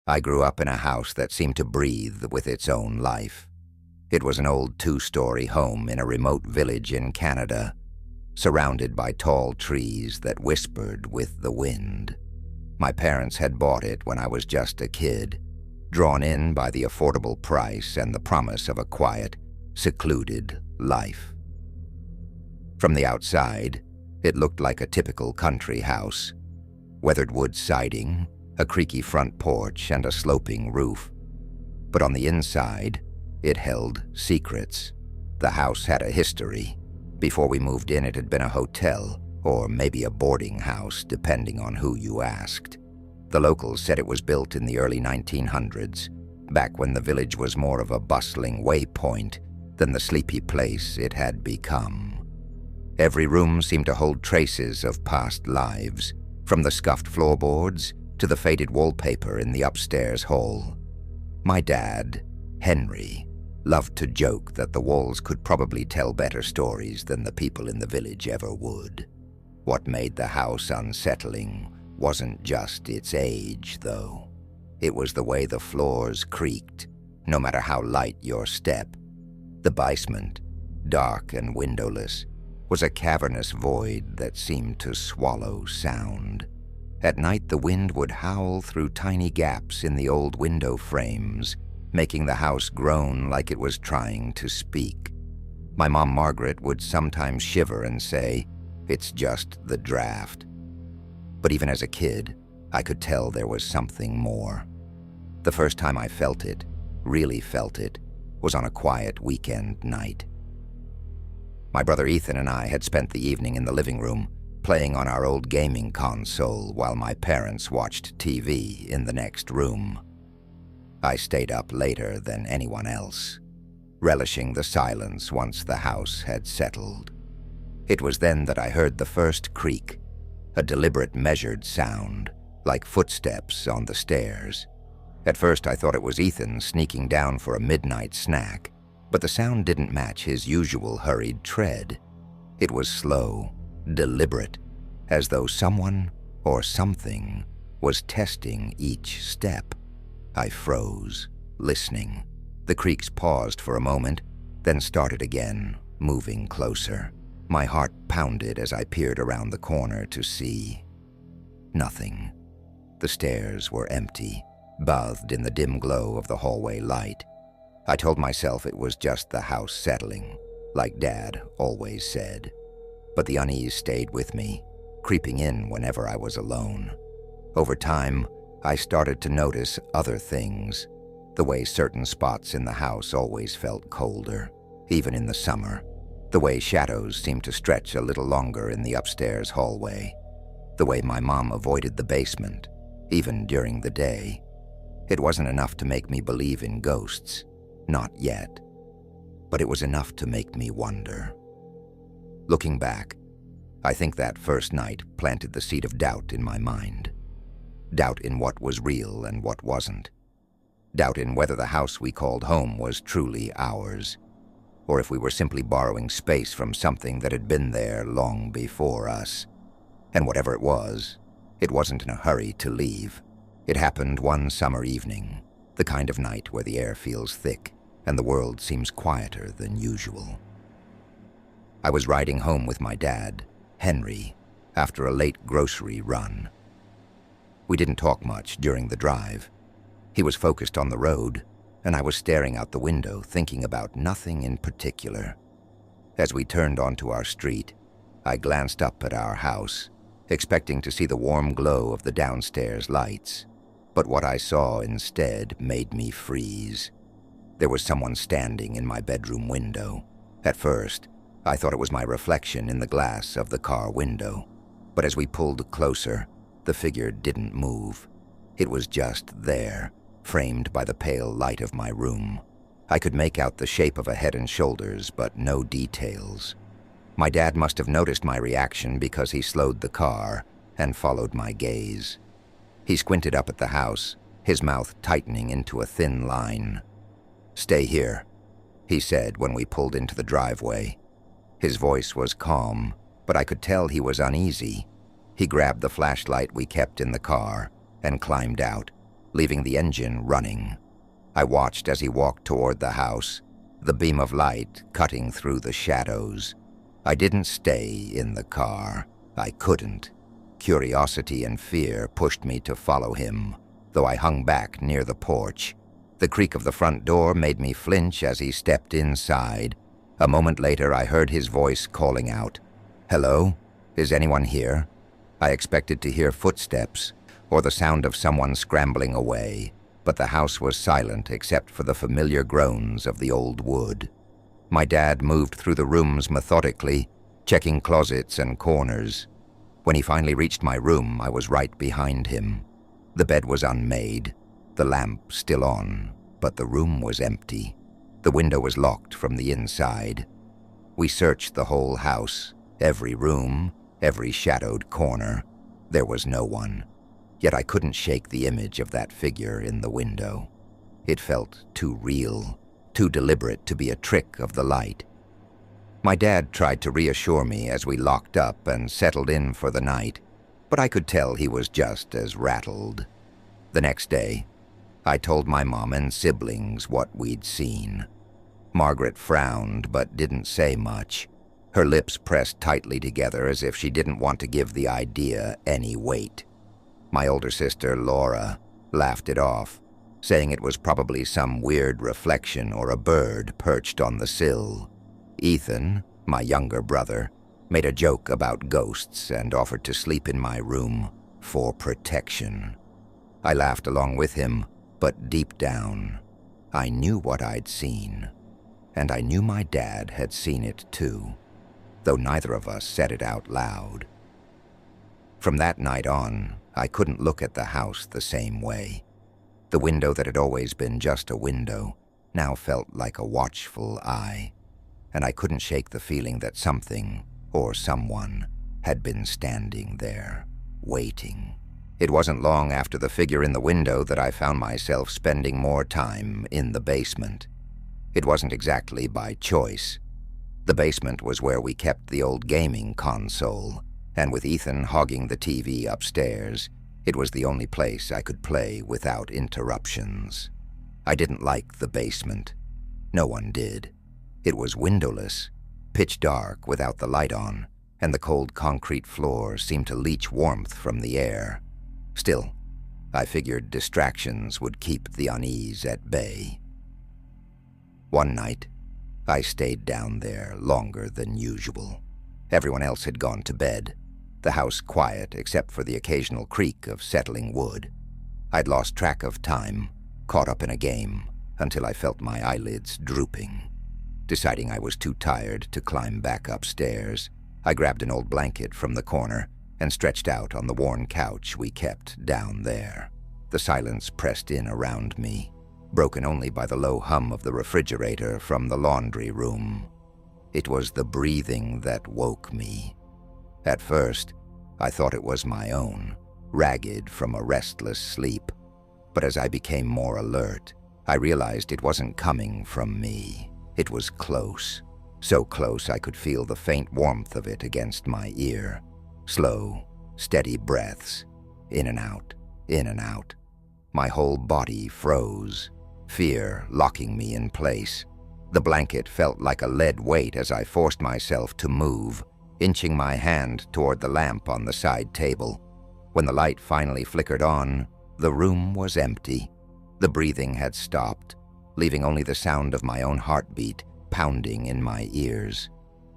I grew up in a house that seemed to breathe with its own life. It was an old 2-story home in a remote village in Canada, surrounded by tall trees that whispered with the wind. My parents had bought it when I was just a kid, drawn in by the affordable price and the promise of a quiet, secluded life. From the outside, it looked like a typical country house. Weathered wood siding, a creaky front porch, and a sloping roof. But on the inside, it held secrets. The house had a history. Before we moved in, it had been a hotel, or maybe a boarding house, depending on who you asked. The locals said it was built in the early 1900s, back when the village was more of a bustling waypoint than the sleepy place it had become. Every room seemed to hold traces of past lives, from the scuffed floorboards to the faded wallpaper in the upstairs hall. My dad, Henry, loved to joke that the walls could probably tell better stories than the people in the village ever would. What made the house unsettling wasn't just its age, though. It was the way the floors creaked, no matter how light your step. The basement, dark and windowless, was a cavernous void that seemed to swallow sound. At night, the wind would howl through tiny gaps in the old window frames, making the house groan like it was trying to speak. My mom, Margaret, would sometimes shiver and say, "It's just the draft." But even as a kid, I could tell there was something more. The first time I felt it, really felt it, was on a quiet weekend night. My brother Ethan and I had spent the evening in the living room, playing on our old gaming console while my parents watched TV in the next room. I stayed up later than anyone else, relishing the silence once the house had settled. It was then that I heard the first creak, a deliberate, measured sound, like footsteps on the stairs. At first I thought it was Ethan sneaking down for a midnight snack, but the sound didn't match his usual hurried tread. It was slow, deliberate, as though someone or something was testing each step. I froze, listening. The creaks paused for a moment, then started again, moving closer. My heart pounded as I peered around the corner to see. Nothing. The stairs were empty, bathed in the dim glow of the hallway light. I told myself it was just the house settling, like Dad always said. But the unease stayed with me, creeping in whenever I was alone. Over time, I started to notice other things, the way certain spots in the house always felt colder, even in the summer, the way shadows seemed to stretch a little longer in the upstairs hallway, the way my mom avoided the basement, even during the day. It wasn't enough to make me believe in ghosts, not yet, but it was enough to make me wonder. Looking back, I think that first night planted the seed of doubt in my mind. Doubt in what was real and what wasn't. Doubt in whether the house we called home was truly ours, or if we were simply borrowing space from something that had been there long before us. And whatever it wasn't in a hurry to leave. It happened one summer evening, the kind of night where the air feels thick and the world seems quieter than usual. I was riding home with my dad, Henry, after a late grocery run. We didn't talk much during the drive. He was focused on the road, and I was staring out the window thinking about nothing in particular. As we turned onto our street, I glanced up at our house, expecting to see the warm glow of the downstairs lights. But what I saw instead made me freeze. There was someone standing in my bedroom window. At first, I thought it was my reflection in the glass of the car window. But as we pulled closer, the figure didn't move. It was just there, framed by the pale light of my room. I could make out the shape of a head and shoulders, but no details. My dad must have noticed my reaction because he slowed the car and followed my gaze. He squinted up at the house, his mouth tightening into a thin line. "Stay here," he said when we pulled into the driveway. His voice was calm, but I could tell he was uneasy. He grabbed the flashlight we kept in the car and climbed out. leaving the engine running. I watched as he walked toward the house, the beam of light cutting through the shadows. I didn't stay in the car. I couldn't. Curiosity and fear pushed me to follow him, though I hung back near the porch. The creak of the front door made me flinch as he stepped inside. A moment later, I heard his voice calling out, "Hello? Is anyone here?" I expected to hear footsteps or the sound of someone scrambling away, but the house was silent except for the familiar groans of the old wood. My dad moved through the rooms methodically, checking closets and corners. When he finally reached my room, I was right behind him. The bed was unmade, the lamp still on, but the room was empty. The window was locked from the inside. We searched the whole house, every room, every shadowed corner. There was no one. Yet I couldn't shake the image of that figure in the window. It felt too real, too deliberate to be a trick of the light. My dad tried to reassure me as we locked up and settled in for the night, but I could tell he was just as rattled. The next day, I told my mom and siblings what we'd seen. Margaret frowned but didn't say much, her lips pressed tightly together as if she didn't want to give the idea any weight. My older sister, Laura, laughed it off, saying it was probably some weird reflection or a bird perched on the sill. Ethan, my younger brother, made a joke about ghosts and offered to sleep in my room for protection. I laughed along with him, but deep down, I knew what I'd seen, and I knew my dad had seen it too, though neither of us said it out loud. From that night on, I couldn't look at the house the same way. The window that had always been just a window now felt like a watchful eye, and I couldn't shake the feeling that something, or someone, had been standing there, waiting. It wasn't long after the figure in the window that I found myself spending more time in the basement. It wasn't exactly by choice. The basement was where we kept the old gaming console, and with Ethan hogging the TV upstairs, it was the only place I could play without interruptions. I didn't like the basement. No one did. It was windowless, pitch dark without the light on, and the cold concrete floor seemed to leach warmth from the air. Still, I figured distractions would keep the unease at bay. One night, I stayed down there longer than usual. Everyone else had gone to bed, the house quiet except for the occasional creak of settling wood. I'd lost track of time, caught up in a game, until I felt my eyelids drooping. Deciding I was too tired to climb back upstairs, I grabbed an old blanket from the corner and stretched out on the worn couch we kept down there. The silence pressed in around me, broken only by the low hum of the refrigerator from the laundry room. It was the breathing that woke me. At first, I thought it was my own, ragged from a restless sleep. But as I became more alert, I realized it wasn't coming from me. It was close, so close I could feel the faint warmth of it against my ear. Slow, steady breaths, in and out, in and out. My whole body froze, fear locking me in place. The blanket felt like a lead weight as I forced myself to move, inching my hand toward the lamp on the side table. When the light finally flickered on, the room was empty. The breathing had stopped, leaving only the sound of my own heartbeat pounding in my ears.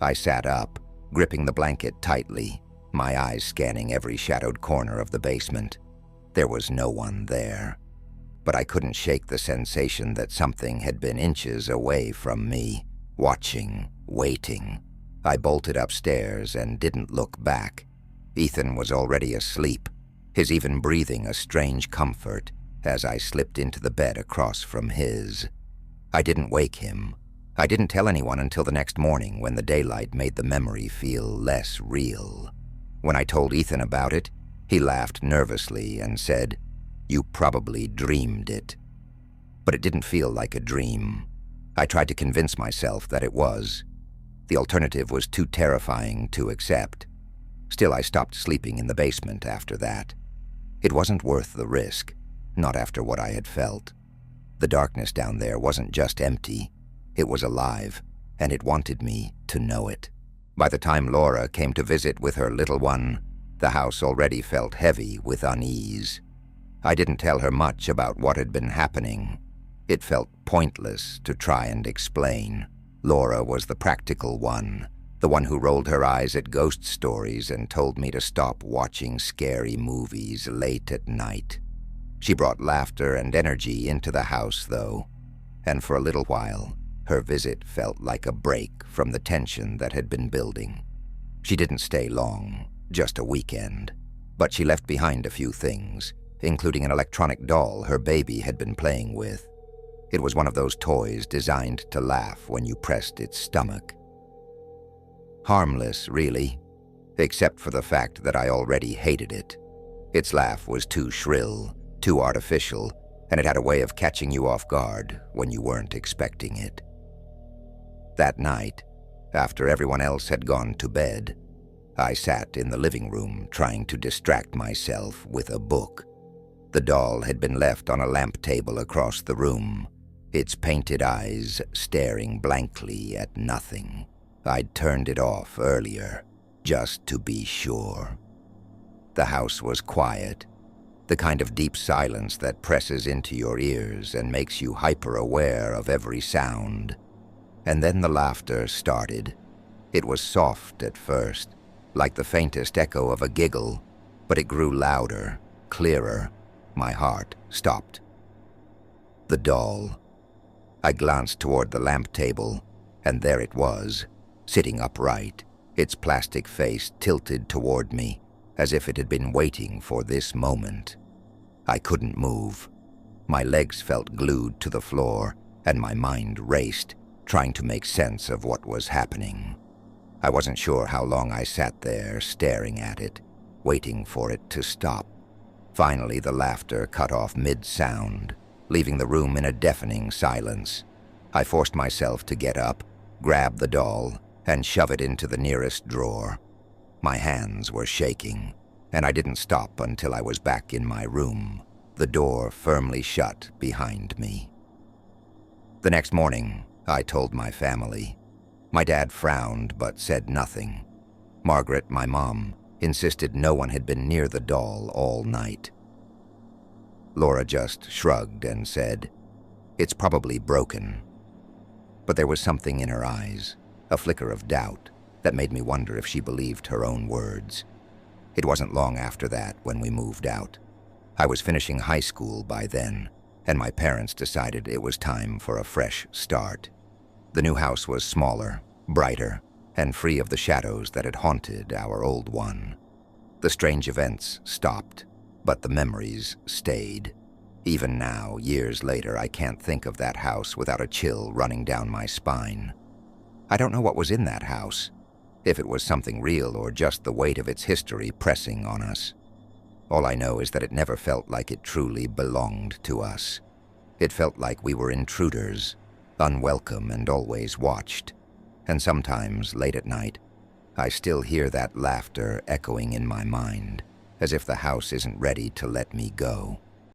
I sat up, gripping the blanket tightly, my eyes scanning every shadowed corner of the basement. There was no one there, but I couldn't shake the sensation that something had been inches away from me, watching, waiting. I bolted upstairs and didn't look back. Ethan was already asleep, his even breathing a strange comfort as I slipped into the bed across from his. I didn't wake him. I didn't tell anyone until the next morning when the daylight made the memory feel less real. When I told Ethan about it, he laughed nervously and said, "You probably dreamed it." But it didn't feel like a dream. I tried to convince myself that it was. The alternative was too terrifying to accept. Still, I stopped sleeping in the basement after that. It wasn't worth the risk. not after what I had felt. The darkness down there wasn't just empty. It was alive, and it wanted me to know it. By the time Laura came to visit with her little one, the house already felt heavy with unease. I didn't tell her much about what had been happening. It felt pointless to try and explain. Laura was the practical one, the one who rolled her eyes at ghost stories and told me to stop watching scary movies late at night. She brought laughter and energy into the house, though, and for a little while, her visit felt like a break from the tension that had been building. She didn't stay long, just a weekend, but she left behind a few things, including an electronic doll her baby had been playing with. It was one of those toys designed to laugh when you pressed its stomach. Harmless, really, except for the fact that I already hated it. Its laugh was too shrill, too artificial, and it had a way of catching you off guard when you weren't expecting it. That night, after everyone else had gone to bed, I sat in the living room trying to distract myself with a book. The doll had been left on a lamp table across the room, its painted eyes staring blankly at nothing. I'd turned it off earlier, just to be sure. The house was quiet, the kind of deep silence that presses into your ears and makes you hyper-aware of every sound. And then the laughter started. It was soft at first, like the faintest echo of a giggle, but it grew louder, clearer. My heart stopped. The doll. I glanced toward the lamp table, and there it was, sitting upright, its plastic face tilted toward me, as if it had been waiting for this moment. I couldn't move. My legs felt glued to the floor, and my mind raced, trying to make sense of what was happening. I wasn't sure how long I sat there, staring at it, waiting for it to stop. Finally, the laughter cut off mid-sound, leaving the room in a deafening silence. I forced myself to get up, grab the doll, and shove it into the nearest drawer. My hands were shaking, and I didn't stop until I was back in my room, the door firmly shut behind me. The next morning, I told my family. My dad frowned but said nothing. Margaret, my mom, insisted no one had been near the doll all night. Laura just shrugged and said, "It's probably broken." But there was something in her eyes, a flicker of doubt, that made me wonder if she believed her own words. It wasn't long after that when we moved out. I was finishing high school by then, and my parents decided it was time for a fresh start. The new house was smaller, brighter, and free of the shadows that had haunted our old one. The strange events stopped, but the memories stayed. Even now, years later, I can't think of that house without a chill running down my spine. I don't know what was in that house, if it was something real or just the weight of its history pressing on us. All I know is that it never felt like it truly belonged to us. It felt like we were intruders, unwelcome and always watched. And sometimes, late at night, I still hear that laughter echoing in my mind, as if the house isn't ready to let me go.